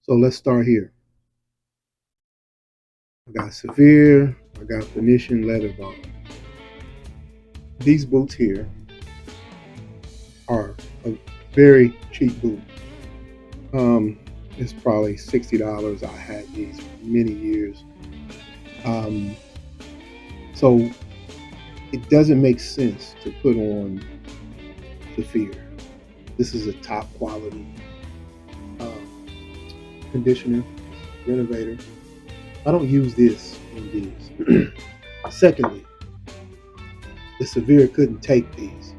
So let's start here. I got Severe, I got Venetian Leather Balm. These boots here are a very cheap boot. Um, it's probably $60. I had these for many years. Um, so it doesn't make sense to put on Severe. This is a top quality um, conditioner, renovator. I don't use this on these. Secondly, the Severe couldn't take these.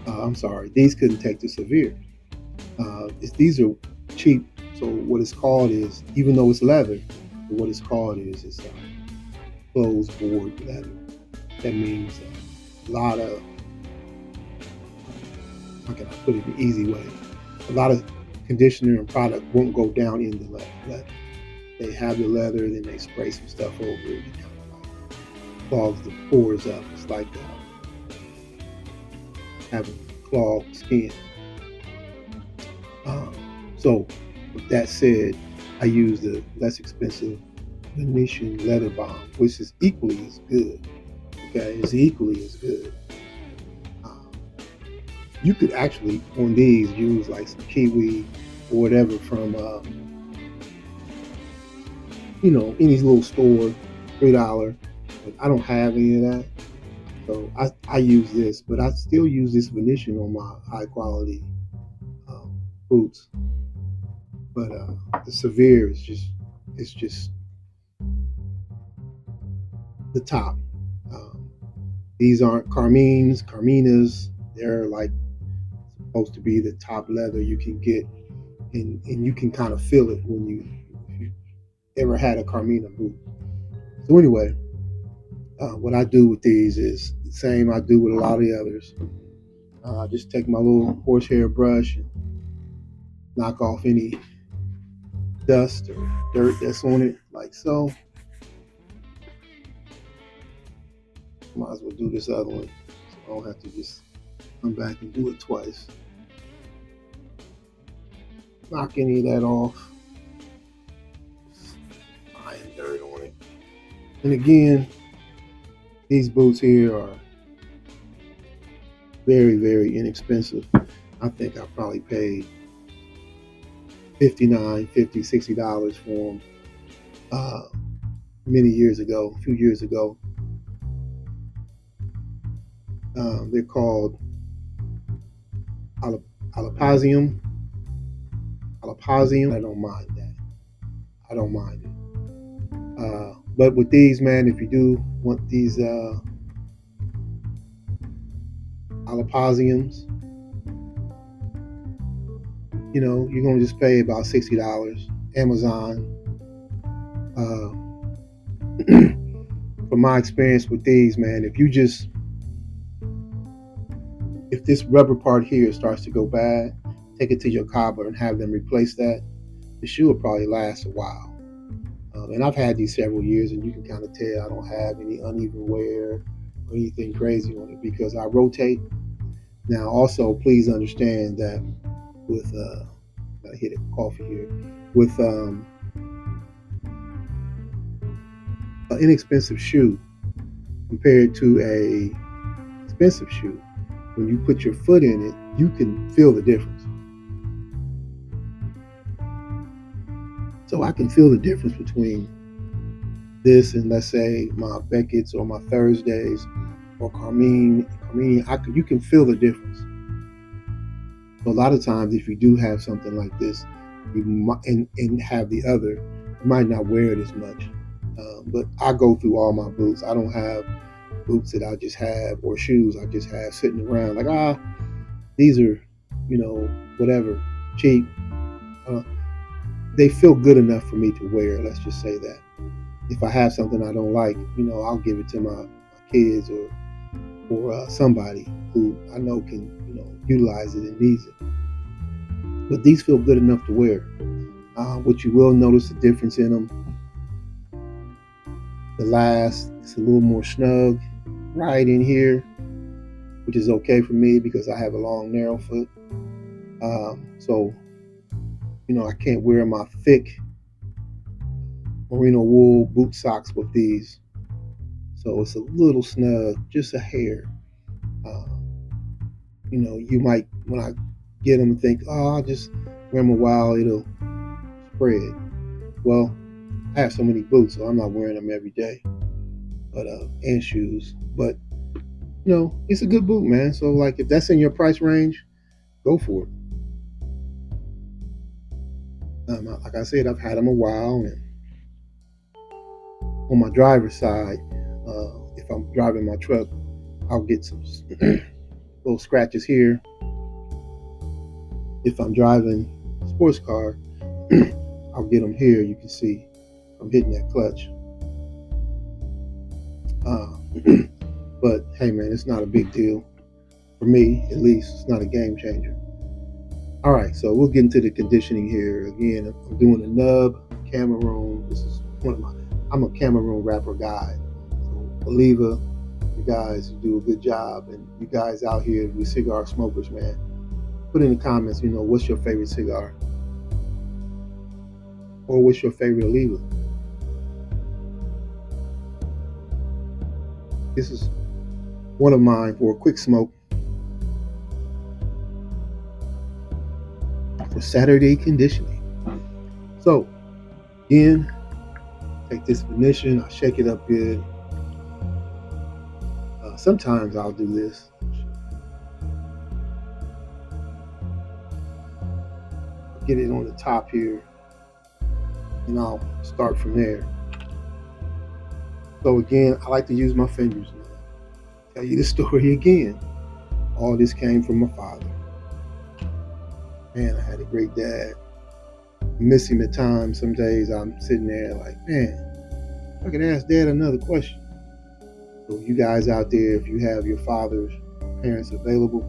I'm sorry, these couldn't take the Severe. These are cheap. So what it's called is, even though it's leather, what it's called is closed board leather. That means a lot of, how can I put it in an easy way? A lot of conditioner and product won't go down in the leather. They have the leather, then they spray some stuff over it, and kind of like clogs the pores up. It's like having clogged skin. Um, so, with that said, I use the less expensive Venetian Leather Balm, which is equally as good. Okay, it's equally as good. Um, you could actually on these use like some kiwi or whatever from any little store, $3. But I don't have any of that, so I use this. But I still use this Venetian on my high quality um, boots. But the Severe is just the top. Um, these aren't Carminas. They're like supposed to be the top leather you can get, and you can kind of feel it when if you ever had a Carmina boot. So anyway, what I do with these is the same I do with a lot of the others. I just take my little horsehair brush and knock off any dust or dirt that's on it, like so. Might as well do this other one so I don't have to just come back and do it twice. Knock any of that off. Iron dirt on it. And again, these boots here are very, very inexpensive. I think I probably paid $59, $50, $60 for them uh, many years ago, a few years ago. They're called Alipasinm. Alipasinm. I don't mind that. I don't mind it. But with these, man, if you do want these Alipasinms, you're gonna just pay about $60. Amazon. Uh, from my experience with these, man, if this rubber part here starts to go bad, take it to your cobbler and have them replace that. The shoe will probably last a while. And I've had these several years, and you can kind of tell I don't have any uneven wear or anything crazy on it because I rotate. Now, also, please understand that with gotta hit a coffee here with an inexpensive shoe compared to a expensive shoe, when you put your foot in it, you can feel the difference. So I can feel the difference between this and, let's say, my Beckett's or my Thursdays or Carmine. You can feel the difference. So a lot of times, if you do have something like this, and have the other, you might not wear it as much. But I go through all my boots. I don't have boots that I just have or shoes I just have sitting around like these are, whatever, cheap. Uh, they feel good enough for me to wear. Let's just say that. If I have something I don't like, I'll give it to my kids or somebody who I know can, utilize it and needs it. But these feel good enough to wear. What you will notice the difference in them. The last, it's a little more snug right in here, which is okay for me because I have a long, narrow foot. So, I can't wear my thick merino wool boot socks with these. So it's a little snug, just a hair. Uh, you might, when I get them, think, oh, I'll just wear them a while, it'll spread. Well, I have so many boots, so I'm not wearing them every day, but and shoes. But it's a good boot, man. So like, if that's in your price range, go for it. Like I said, I've had them a while, and on my driver's side, if I'm driving my truck, I'll get some little scratches here. If I'm driving a sports car, I'll get them here. You can see I'm hitting that clutch. But hey, man, it's not a big deal for me. At least it's not a game changer. All right, so we'll get into the conditioning here. Again, I'm doing a nub Cameroon. This is I'm a Cameroon wrapper guy. So Oliva, you guys do a good job, and you guys out here, you cigar smokers, man, put in the comments, what's your favorite cigar? Or what's your favorite Oliva? This is one of mine for a quick smoke for Saturday conditioning. So, again, take this Venetian, I'll shake it up good. Sometimes I'll do this. Get it on the top here, and I'll start from there. So again, I like to use my fingers now. Tell you the story again. All this came from my father. Man, I had a great dad. I miss him at times. Some days I'm sitting there like, man, I could ask dad another question. So you guys out there, if you have your fathers or parents available,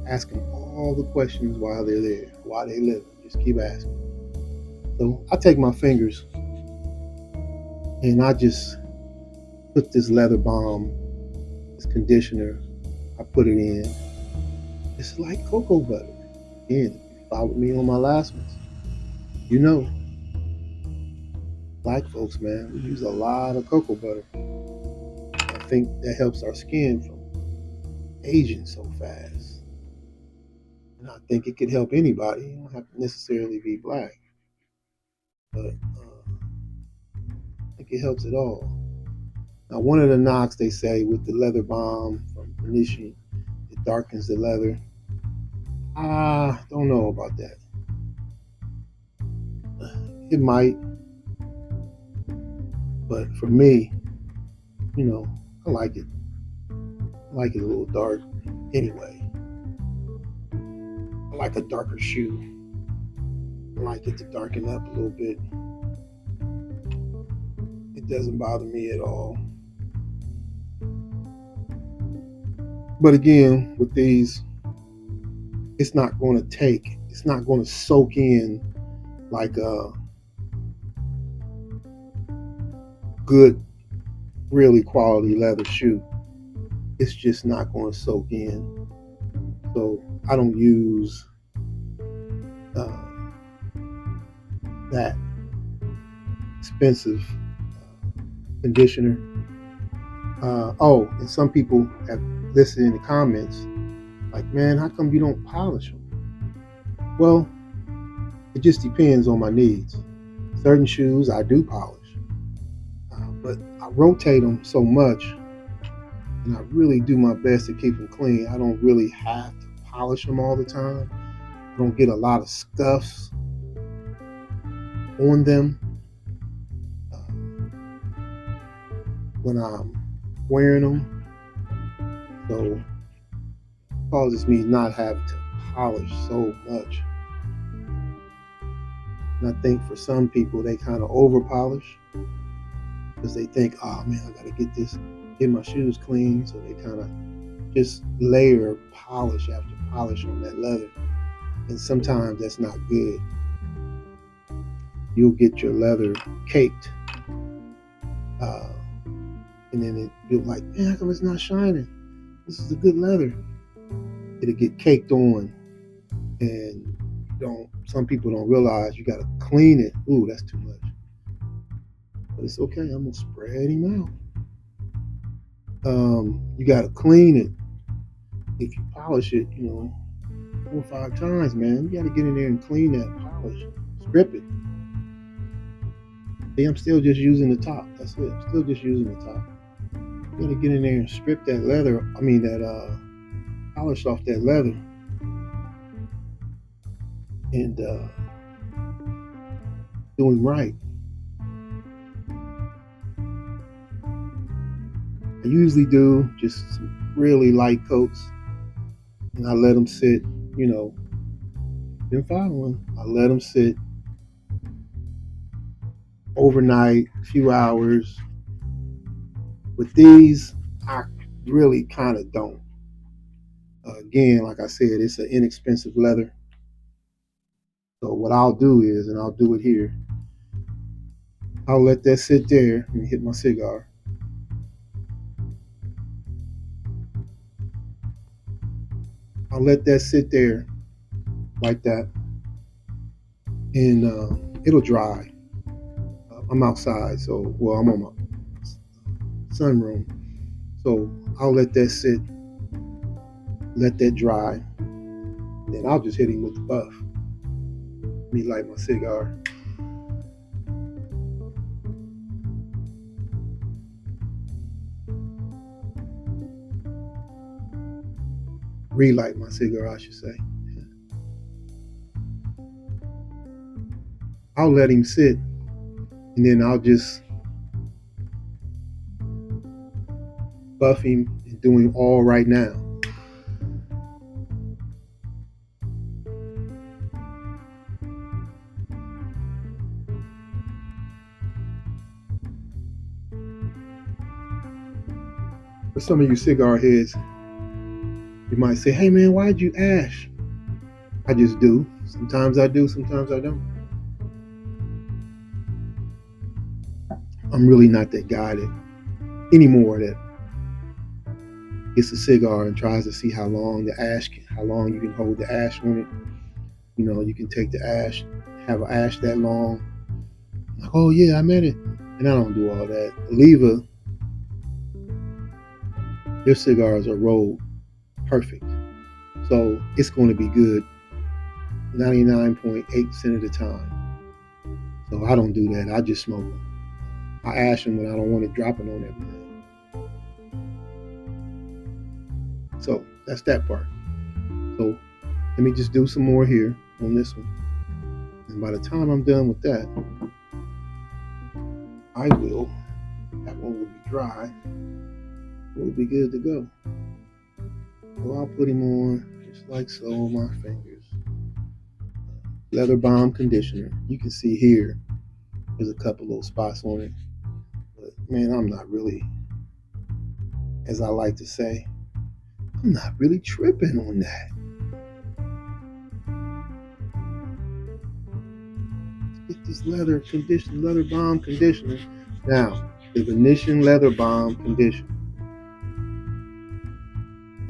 ask them all the questions while they're there, while they live. Just keep asking. So I take my fingers and I just put this leather balm, this conditioner, I put it in. It's like cocoa butter. Again, if you followed me on my last ones, black folks, man, we use a lot of cocoa butter. I think that helps our skin from aging so fast. And I think it could help anybody. You don't have to necessarily be black. But I think it helps it all. Now, one of the knocks they say with the leather balm from Venetian, it darkens the leather. I don't know about that. It might, but for me, I like it. I like it a little dark anyway. I like a darker shoe. I like it to darken up a little bit. It doesn't bother me at all. But again, with these, it's not going to soak in like a good, really quality leather shoe. It's just not going to soak in. So I don't use that expensive conditioner. And some people have listed in the comments, like, man, how come you don't polish them? Well, it just depends on my needs. Certain shoes I do polish, but I rotate them so much, and I really do my best to keep them clean. I don't really have to polish them all the time. I don't get a lot of scuffs on them when I'm wearing them. So it causes me not having to polish so much. And I think for some people, they kind of over polish because they think, oh man, I got to get my shoes clean. So they kind of just layer polish after polish on that leather. And sometimes that's not good. You'll get your leather caked. And then you're like, man, how come it's not shining? This is a good leather. It'll get caked on, and some people don't realize you got to clean it. Ooh, that's too much. But it's okay. I'm gonna spread him out. You got to clean it. If you polish it, 4 or 5 times, man, you got to get in there and clean that polish, strip it. See, I'm still just using the top. That's it. I'm still just using the top. You got to get in there and strip that leather. That polish off that leather, and doing right. I usually do just some really light coats, and I let them sit. Been following. I let them sit overnight, a few hours. With these, I really kind of don't. Again, like I said, it's an inexpensive leather. So what I'll do is, and I'll do it here, I'll let that sit there and hit my cigar. I'll let that sit there like that, and it'll dry. I'm outside, so I'm on my sunroom, so I'll let that sit, let that dry, and then I'll just hit him with the buff. Let me light my cigar. Relight my cigar, I should say. I'll let him sit, and then I'll just buff him and do him all right now. For some of you cigar heads, you might say, hey man, why'd you ash? I just do. Sometimes I do, sometimes I don't. I'm really not that guy that anymore that gets a cigar and tries to see how long you can hold the ash on it. You can take the ash, have an ash that long. Like, oh yeah, I meant it. And I don't do all that. Oliva, their cigars are rolled perfect. So it's going to be good 99.8% of the time. So I don't do that. I just smoke them. I ash them when I don't want it dropping on everything. So that's that part. So let me just do some more here on this one. And by the time I'm done with that, that one will be dry. We'll be good to go. So I'll put him on just like so on my fingers. Leather Balm conditioner. You can see here, there's a couple little spots on it. But man, I'm not really, as I like to say, I'm not really tripping on that. Let's get this leather balm conditioner. Now, the Venetian Leather Balm conditioner.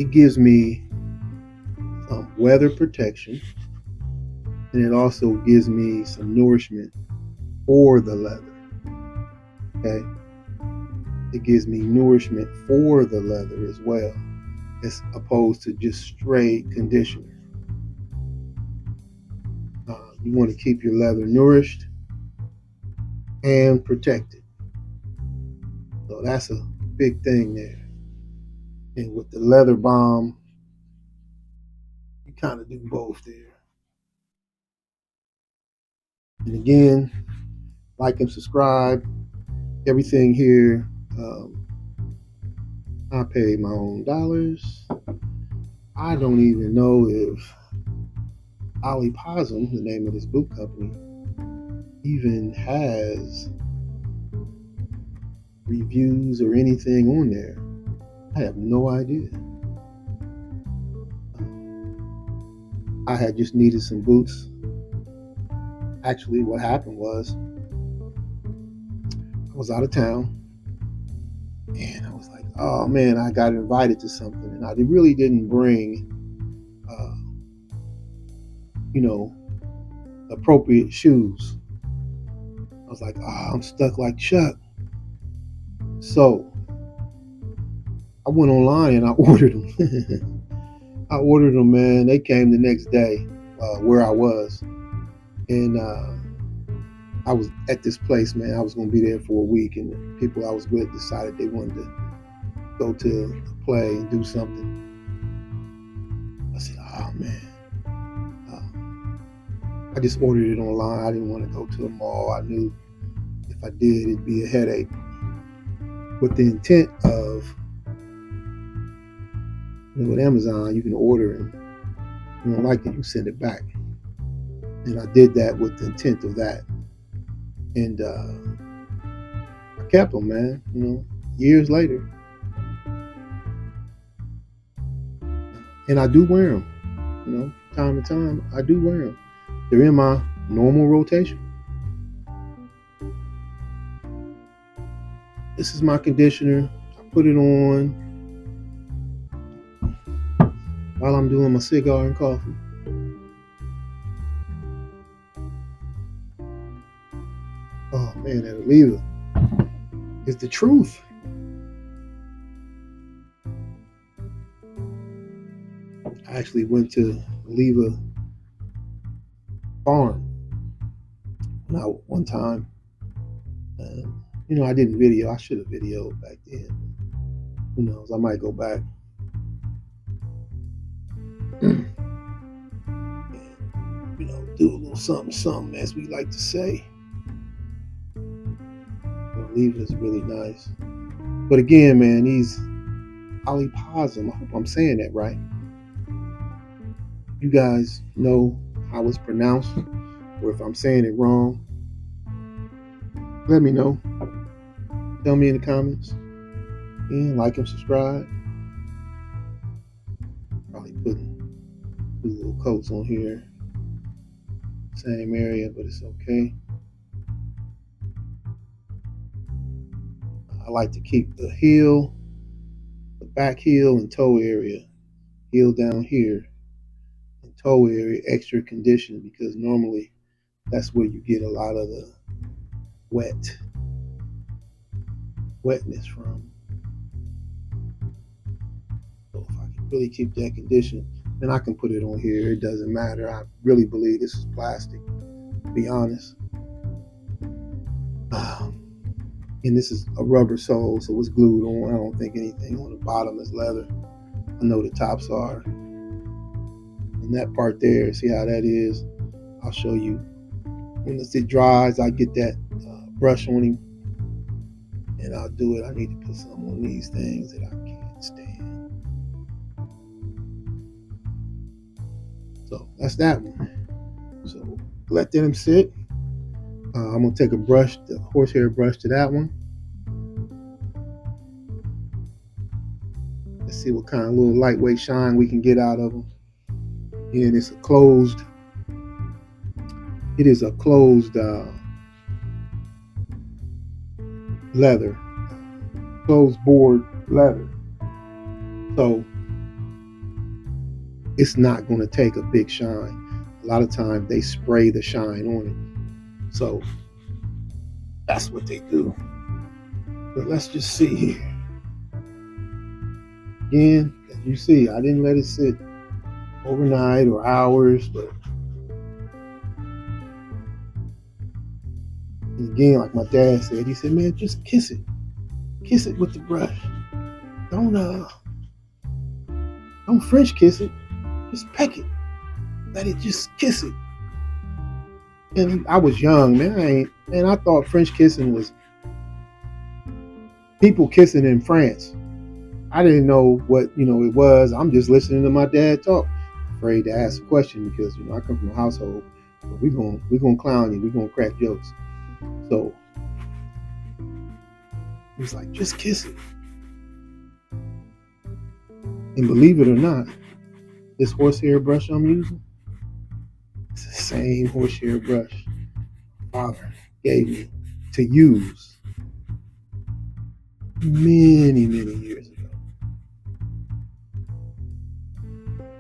It gives me some weather protection, and it also gives me some nourishment for the leather. Okay? It gives me nourishment for the leather as well, as opposed to just straight conditioner. You want to keep your leather nourished and protected. So that's a big thing there. And with the leather balm, you kind of do both there. And again, like and subscribe. Everything here, I pay my own dollars. I don't even know if Alipasinm, the name of this boot company, even has reviews or anything on there. I have no idea. I had just needed some boots. Actually, what happened was I was out of town, and I was like, oh man, I got invited to something, and I really didn't bring, appropriate shoes. I was like, I'm stuck like Chuck. So I went online and I ordered them. I ordered them, man. They came the next day where I was. And I was at this place, man. I was going to be there for a week. And the people I was with decided they wanted to go to a play and do something. I said, oh, man. I just ordered it online. I didn't want to go to a mall. I knew if I did, it'd be a headache. With the intent of, with Amazon, you can order and you don't like it, you send it back. And I did that with the intent of that. And I kept them, man, years later. And I do wear them, time to time. I do wear them. They're in my normal rotation. This is my conditioner. I put it on while I'm doing my cigar and coffee. Oh man, that Aliva is the truth. I actually went to Aliva farm one time. I didn't video. I should have videoed back then. Who knows? I might go back. And, do a little something, as we like to say. Aliva is really nice. But again, man, these Alipasinm, I hope I'm saying that right. You guys know how it's pronounced, or if I'm saying it wrong, let me know. Tell me in the comments. And like and subscribe. Probably putting 2 little coats on here. Same area, but it's okay. I like to keep the heel, the back heel and toe area, heel down here, and toe area extra conditioned, because normally that's where you get a lot of the wetness from. So if I can really keep that condition, then I can put it on here. It doesn't matter. I really believe this is plastic, to be honest. And this is a rubber sole, so it's glued on. I don't think anything on the bottom is leather. I know the tops are. And that part there, see how that is? I'll show you. When it dries, I get that brush on him, and I'll do it. I need to put something on these things that I can't stand. So that's that one. So let them sit. I'm going to take a brush, the horsehair brush, to that one. Let's see what kind of little lightweight shine we can get out of them. And it's a closed, leather, closed board leather. So it's not going to take a big shine. A lot of times they spray the shine on it. So that's what they do. But let's just see here. Again, as you see, I didn't let it sit overnight or hours, but again, like my dad said, he said, man, just kiss it. Kiss it with the brush. Don't French kiss it. Just peck it. Let it just kiss it. And I was young, man. I thought French kissing was people kissing in France. I didn't know what it was. I'm just listening to my dad talk. Afraid to ask a question because I come from a household where we're gonna clown you. We're gonna crack jokes. So he's like, just kiss it. And believe it or not, this horsehair brush I'm using, it's the same horsehair brush Father gave me to use many, many years ago.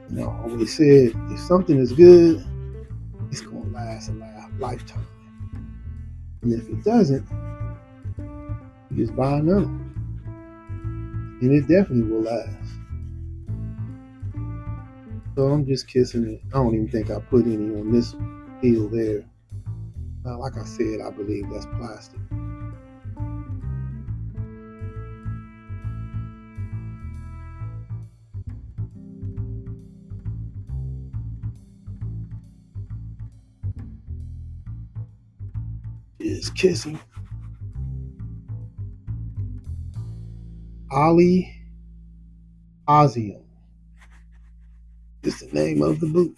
And I always said, if something is good, it's going to last a lifetime. And if it doesn't, you just buy another one. And it definitely will last. So I'm just kissing it. I don't even think I put any on this heel there. Like I said, I believe that's plastic. Just kissing. Alipasinm is the name of the boot.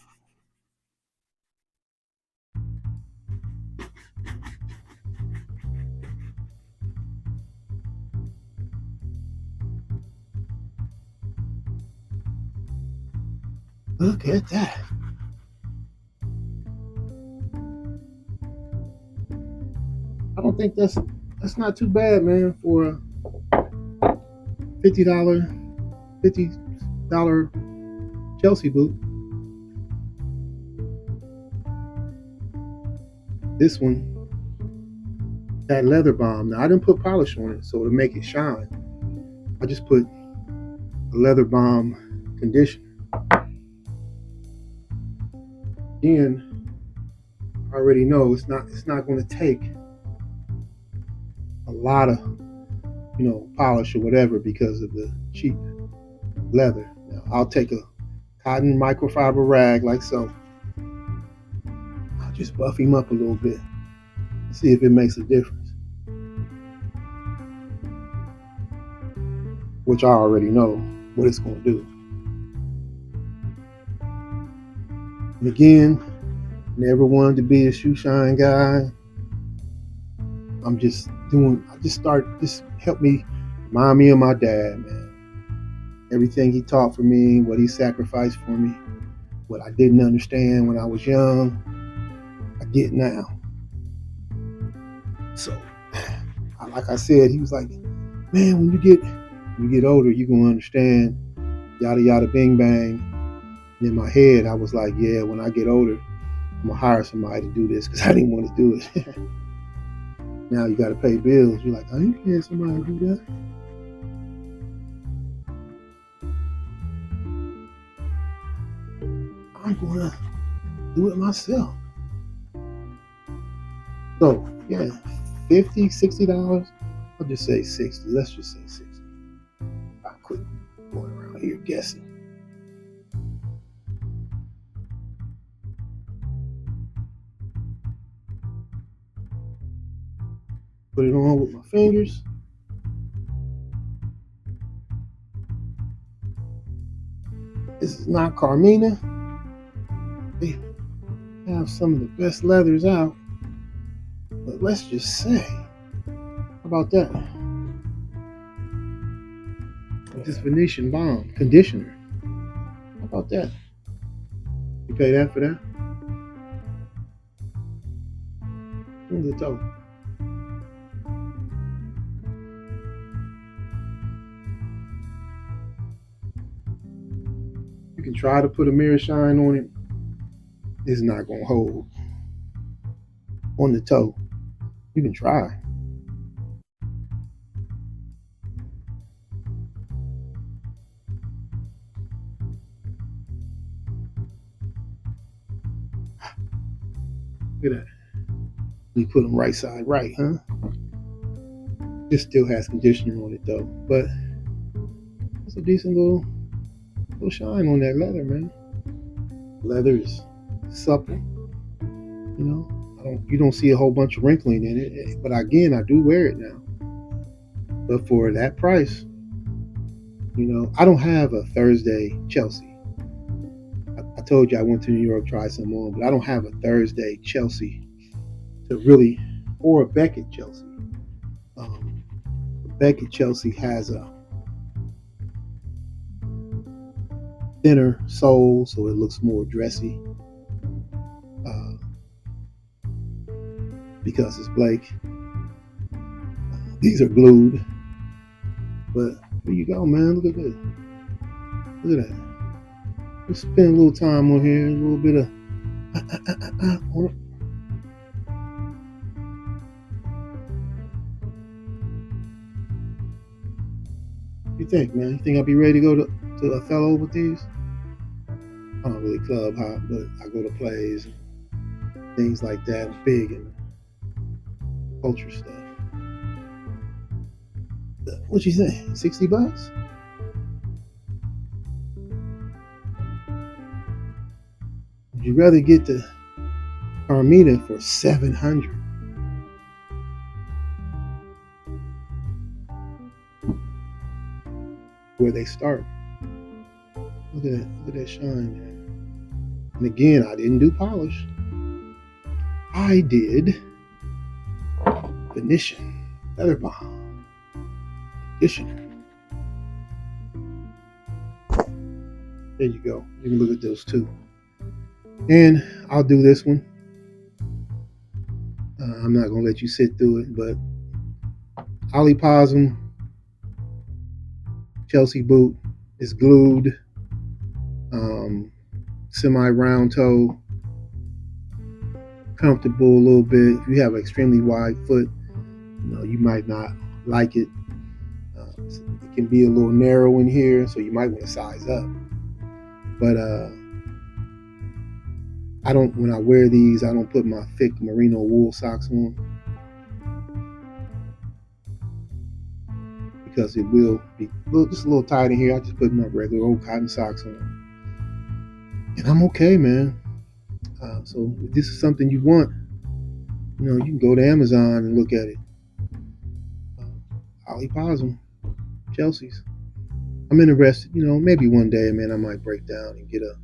Look at that. I don't think that's not too bad, man, for a $50 Chelsea boot. This one, that leather balm. Now I didn't put polish on it, so to make it shine, I just put a leather balm conditioner. Again, I already know it's not going to take a lot of polish or whatever because of the cheap leather. Now I'll take a cotton microfiber rag like so. I'll just buff him up a little bit, see if it makes a difference. Which I already know what it's going to do. And again, never wanted to be a shoe shine guy. This helped me remind me of my dad, man. Everything he taught for me, what he sacrificed for me, what I didn't understand when I was young, I get now. So, like I said, he was like, man, when you get older, you're going to understand, yada, yada, bing, bang. And in my head, I was like, yeah, when I get older, I'm going to hire somebody to do this because I didn't want to do it. Now you got to pay bills. You're like, I ain't paying somebody to do that. I'm going to do it myself. So, yeah, $50, $60. I'll just say 60. Let's just say 60. I quit going around here guessing. Put it on with my fingers. This is not Carmina. They have some of the best leathers out. But let's just say, how about that? This Venetian balm conditioner. How about that? You pay that for that? On the toe. You can try to put a mirror shine on it. It's not going to hold. On the toe. You can try. Look at that. You put them right side right, huh? This still has conditioner on it though, but it's a decent little shine on that leather, man. Leather is supple, you don't see a whole bunch of wrinkling in it, but again, I do wear it now. But for that price, I don't have a Thursday Chelsea. I told you I went to New York, tried some on, but I don't have a Thursday Chelsea to really, or a Beckett Chelsea. Beckett Chelsea has a thinner sole, so it looks more dressy. Because it's Blake. These are glued. But there you go, man. Look at this. Look at that. Let's spend a little time on here, a little bit of You think, man? You think I'll be ready to go to Othello with these? I don't really club hop, but I go to plays and things like that. I'm big in culture stuff. What you think? $60? Would you rather get the Carmina for 700? Where they start. Look at that shine there. And again, I didn't do polish. I did Venetian Leather Balm Edition. There you go. You can look at those too. And I'll do this one. I'm not going to let you sit through it, but Alipasinm Chelsea Boot is glued, semi-round toe, comfortable a little bit. If you have an extremely wide foot, you might not like it. It can be a little narrow in here, so you might want to size up. But I don't. When I wear these, I don't put my thick merino wool socks on because it will be just a little tight in here. I just put my regular old cotton socks on, and I'm okay, man. So if this is something you want, you can go to Amazon and look at it. Alipasinm Chelsea's. I'm interested. Maybe one day, man, I might break down and get a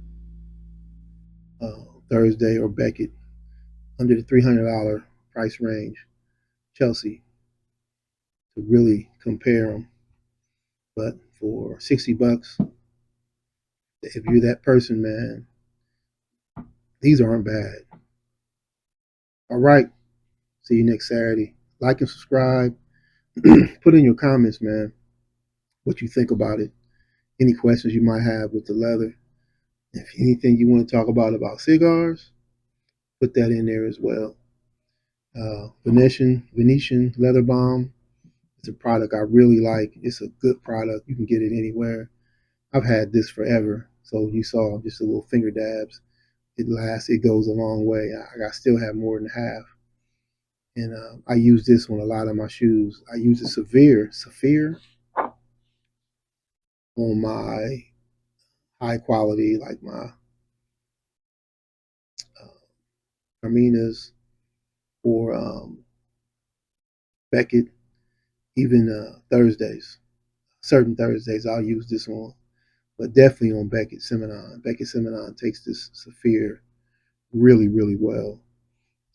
Thursday or Beckett under the $300 price range Chelsea to really compare them. But for $60, if you're that person, man, these aren't bad. All right. See you next Saturday. Like and subscribe. Put in your comments, man, what you think about it. Any questions you might have with the leather. If anything you want to talk about cigars, put that in there as well. Venetian Leather Balm. It's a product I really like. It's a good product. You can get it anywhere. I've had this forever. So you saw just a little finger dabs. It lasts. It goes a long way. I still have more than half. And I use this on a lot of my shoes. I use a Saphir on my high quality, like my Carminas or Beckett, even Thursdays. Certain Thursdays I'll use this on, but definitely on Beckett Seminon. Beckett Seminon takes this Saphir really, really well.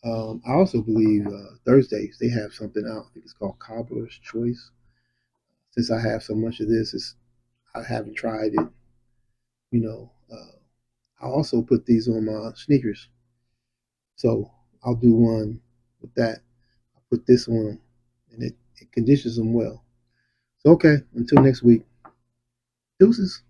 I also believe Thursdays they have something out. I think it's called Cobbler's Choice. Since I have so much of this, I haven't tried it. I also put these on my sneakers, so I'll do one with that. I put this on them, and it conditions them well. So okay, until next week, deuces.